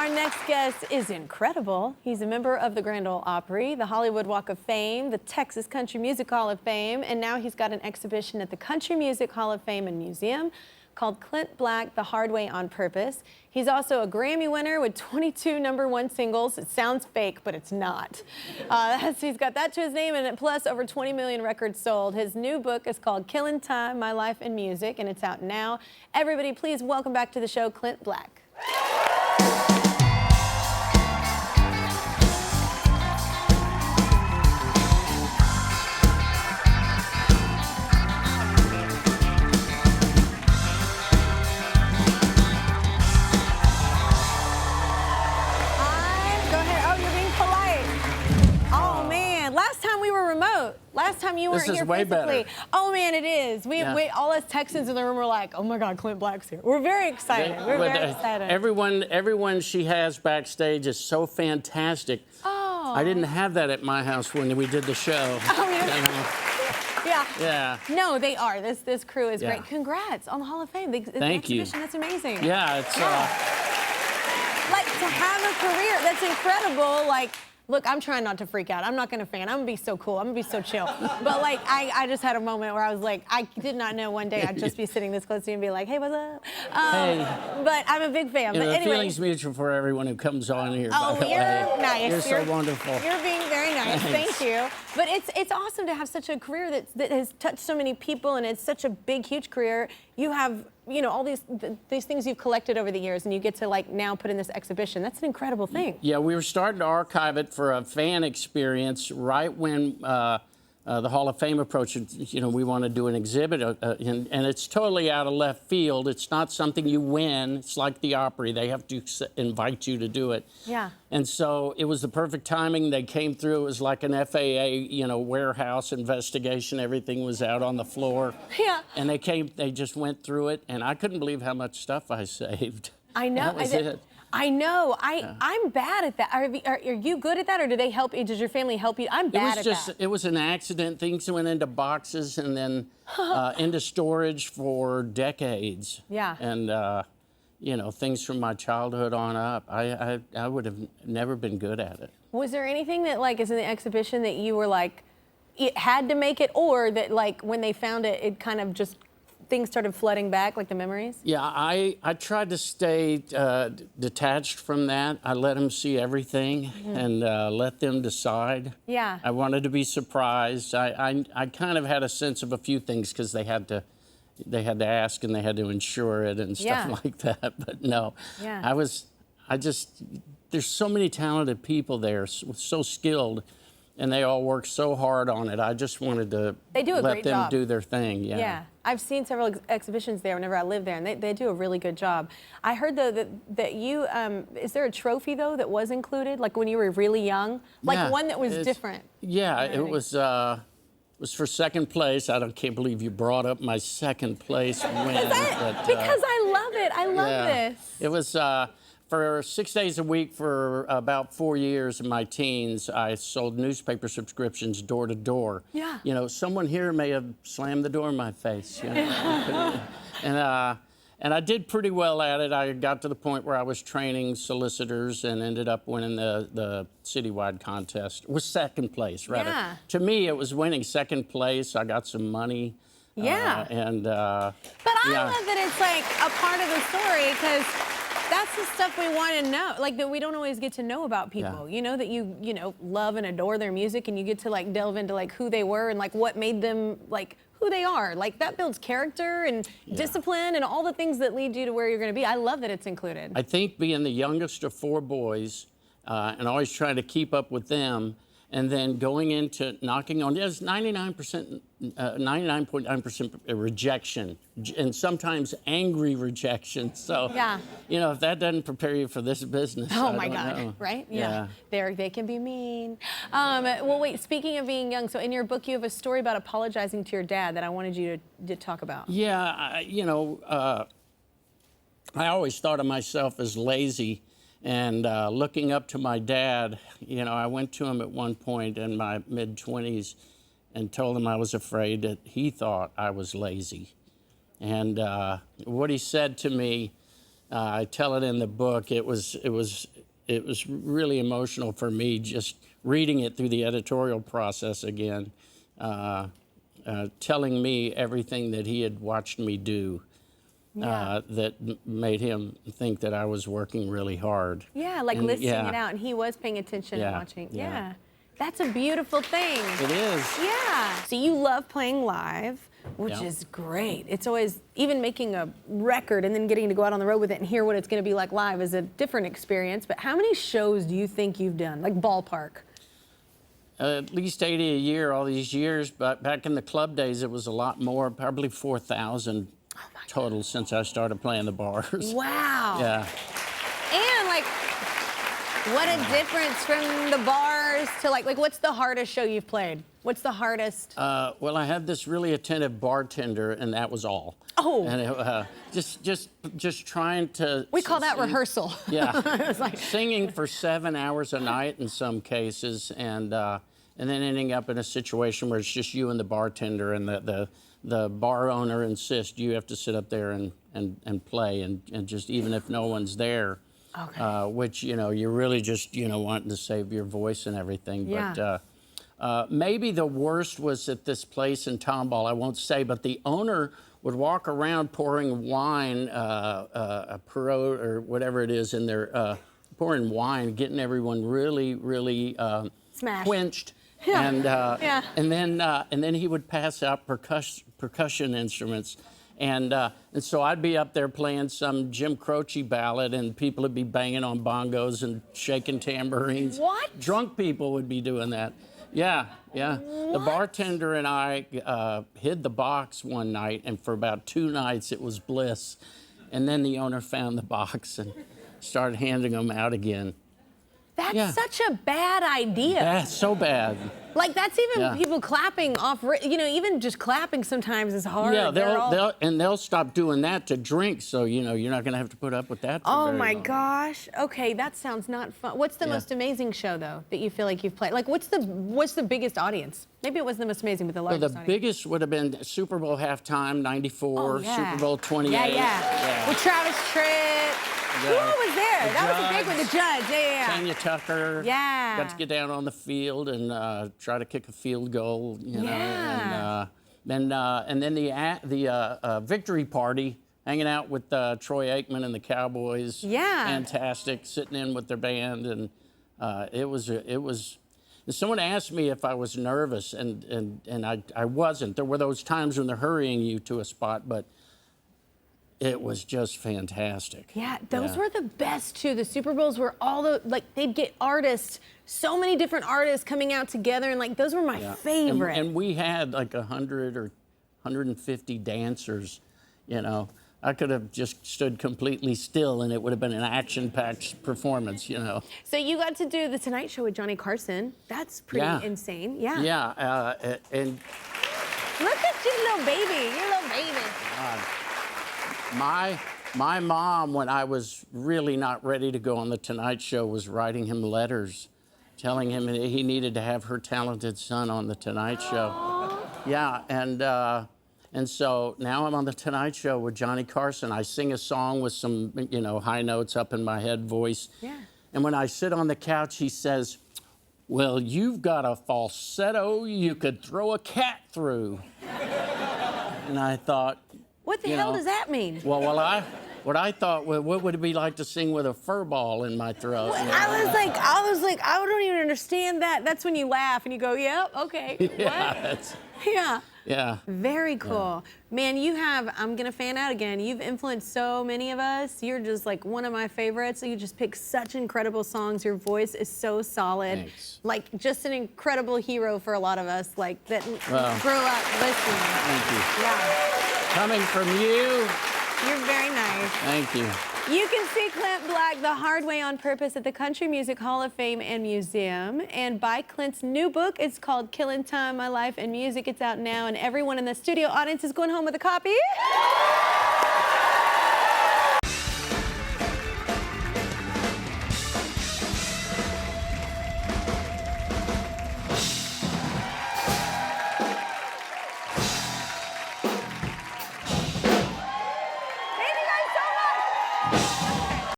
Our next guest is incredible. He's a member of the Grand Ole Opry, the Hollywood Walk of Fame, the Texas Country Music Hall of Fame, and now he's got an exhibition at the Country Music Hall of Fame and Museum called Clint Black, The Hard Way on Purpose. He's also a Grammy winner with 22 #1 singles. It sounds fake, but it's not. He's got that to his name, and plus over 20 million records sold. His new book is called Killin Time, My Life in Music, and it's out now. Everybody, please welcome back to the show, Clint Black. Last time you weren't here physically. Way better. Oh man, it is. We all us Texans in the room were like, oh my God, Clint Black's here. We're very excited. We're very excited. Everyone she has backstage is so fantastic. Oh. I didn't have that at my house when we did the show. Oh yeah. Yeah. Yeah. No, they are. This crew is great. Congrats on the Hall of Fame. The Thank you. That's amazing. Yeah, it's like to have a career that's incredible. Like. Look, I'm trying not to freak out. I'm not going to fan. I'm going to be so cool. I'm going to be so chill. But, like, I just had a moment where I was like, I did not know one day I'd just be sitting this close to you and be like, hey, what's up? Hey. But I'm a big fan. But the anyway. feeling's mutual for everyone who comes on here. Oh, by the you're way. nice. You're so wonderful. You're being very nice. Thanks. Thank you. But it's awesome to have such a career that has touched so many people, and it's such a big, huge career. You have, all these things you've collected over the years, and you get to, like, now put in this exhibition. That's an incredible thing. Yeah, we were starting to archive it for a fan experience right when the Hall of Fame approached. We want to do an exhibit, and it's totally out of left field. It's not something you win. It's like the Opry. They have to invite you to do it. Yeah. And so it was the perfect timing. They came through. It was like an FAA, warehouse investigation. Everything was out on the floor. Yeah. And they just went through it, and I couldn't believe how much stuff I saved. I know. That was it. I know. I'm bad at that. Are you good at that, or do they help you? Does your family help you? I'm bad at that. It was an accident. Things went into boxes and then into storage for decades. Yeah. And, things from my childhood on up. I would have never been good at it. Was there anything that, like, is in the exhibition that you were like, it had to make it, or that, like, when they found it, it kind of just things started flooding back, like the memories? Yeah, I tried to stay detached from that. I let them see everything and let them decide. Yeah. I wanted to be surprised. I kind of had a sense of a few things because they had to ask and they had to insure it and stuff like that. But no, there's so many talented people there, so skilled. And they all work so hard on it. I just wanted to let them do their thing. Yeah. Yeah. I've seen several exhibitions there whenever I lived there, and they do a really good job. I heard, though, that you, is there a trophy, though, that was included? Like when you were really young? Like one that was different? Yeah, it was for second place. Can't believe you brought up my second place win. Because I love it. I love this. It was... For 6 days a week for about 4 years in my teens, I sold newspaper subscriptions door to door. Yeah. Someone here may have slammed the door in my face. And I did pretty well at it. I got to the point where I was training solicitors and ended up winning the citywide contest. It was second place, rather. Yeah. To me, it was winning second place. I got some money. Yeah. But I love that it's like a part of the story, because that's the stuff we want to know, like, that we don't always get to know about people. That you love and adore their music, and you get to, like, delve into, like, who they were and, like, what made them, like, who they are. Like, that builds character and discipline and all the things that lead you to where you're going to be. I love that it's included. I think being the youngest of 4 boys and always trying to keep up with them, and then going into knocking on, there's 99.9% rejection, and sometimes angry rejection. So, if that doesn't prepare you for this business, oh my God, right? Yeah. They can be mean. Well, wait, speaking of being young, so in your book you have a story about apologizing to your dad that I wanted you to talk about. Yeah, I always thought of myself as lazy. And looking up to my dad, I went to him at one point in my mid-20s and told him I was afraid that he thought I was lazy. And what he said to me I tell it in the book. It was really emotional for me just reading it through the editorial process again, telling me everything that he had watched me do. That made him think that I was working really hard. Yeah, like listing it out, and he was paying attention and watching. Yeah. That's a beautiful thing. It is. Yeah. So you love playing live, which is great. It's always, even making a record and then getting to go out on the road with it and hear what it's going to be like live is a different experience. But how many shows do you think you've done, like ballpark? At least 80 a year all these years, but back in the club days, it was a lot more, probably 4,000 total since I started playing the bars. Wow. Yeah. And like, what a difference from the bars to like what's the hardest show you've played? What's the hardest? Well, I had this really attentive bartender, and that was all. Oh. And it, just trying to. We call that rehearsal. Yeah. It's like... Singing for 7 hours a night in some cases, and then ending up in a situation where it's just you and the bartender, and the bar owner insists you have to sit up there and play, and just even if no one's there. Okay. Which, you know, you're really just, you know, wanting to save your voice and everything. Yeah. But maybe the worst was at this place in Tomball, I won't say, but the owner would walk around pouring wine, a Perot or whatever it is in there, pouring wine, getting everyone really, really quenched. Yeah. And then he would pass out percussion instruments. And so I'd be up there playing some Jim Croce ballad, and people would be banging on bongos and shaking tambourines. What? Drunk people would be doing that. Yeah. What? The bartender and I hid the box one night, and for about 2 nights it was bliss. And then the owner found the box and started handing them out again. That's such a bad idea. That's so bad. Like, that's even people clapping off, you know, even just clapping sometimes is hard. Yeah, they'll stop doing that to drink, so, you know, you're not going to have to put up with that for very long. Gosh. Okay, that sounds not fun. What's the most amazing show, though, that you feel like you've played? Like, what's the biggest audience? Maybe it wasn't the most amazing, but the largest audience. Biggest would have been Super Bowl halftime, '94, Super Bowl 28. Yeah. With Travis Tritt. Who was there? That was a big one. The Judge. Yeah. Tanya Tucker. Yeah. Got to get down on the field and try to kick a field goal. You know. And then the victory party, hanging out with Troy Aikman and the Cowboys. Yeah. Fantastic, sitting in with their band, and it was. And someone asked me if I was nervous, and I wasn't. There were those times when they're hurrying you to a spot, but it was just fantastic. Yeah, those were the best too. The Super Bowls were they'd get artists, so many different artists coming out together, and like those were my favorite. And we had like 100 or 150 dancers, you know. I could have just stood completely still and it would have been an action-packed performance, you know. So you got to do The Tonight Show with Johnny Carson. That's pretty insane. Yeah. Yeah, and look at you, little baby. You're a little baby. My mom, when I was really not ready to go on The Tonight Show, was writing him letters, telling him that he needed to have her talented son on The Tonight Show. Aww. Yeah, and so now I'm on The Tonight Show with Johnny Carson. I sing a song with some, you know, high notes up in my head voice. Yeah. And when I sit on the couch, he says, "Well, you've got a falsetto you could throw a cat through." And I thought, what the hell does that mean? Well, what I thought, well, what would it be like to sing with a fur ball in my throat? Well, I was like, I don't even understand that. That's when you laugh and you go, yep, okay. Yeah. What? Yeah. Yeah. Very cool. Yeah. Man, I'm going to fan out again. You've influenced so many of us. You're just like one of my favorites. You just pick such incredible songs. Your voice is so solid. Thanks. Like just an incredible hero for a lot of us, like that grew up listening. Thank you. Yeah. Coming from you. You're very nice. Thank you. You can see Clint Black the hard way on purpose at the Country Music Hall of Fame and Museum, and buy Clint's new book. It's called Killin Time, My Life in Music. It's out now, and everyone in the studio audience is going home with a copy.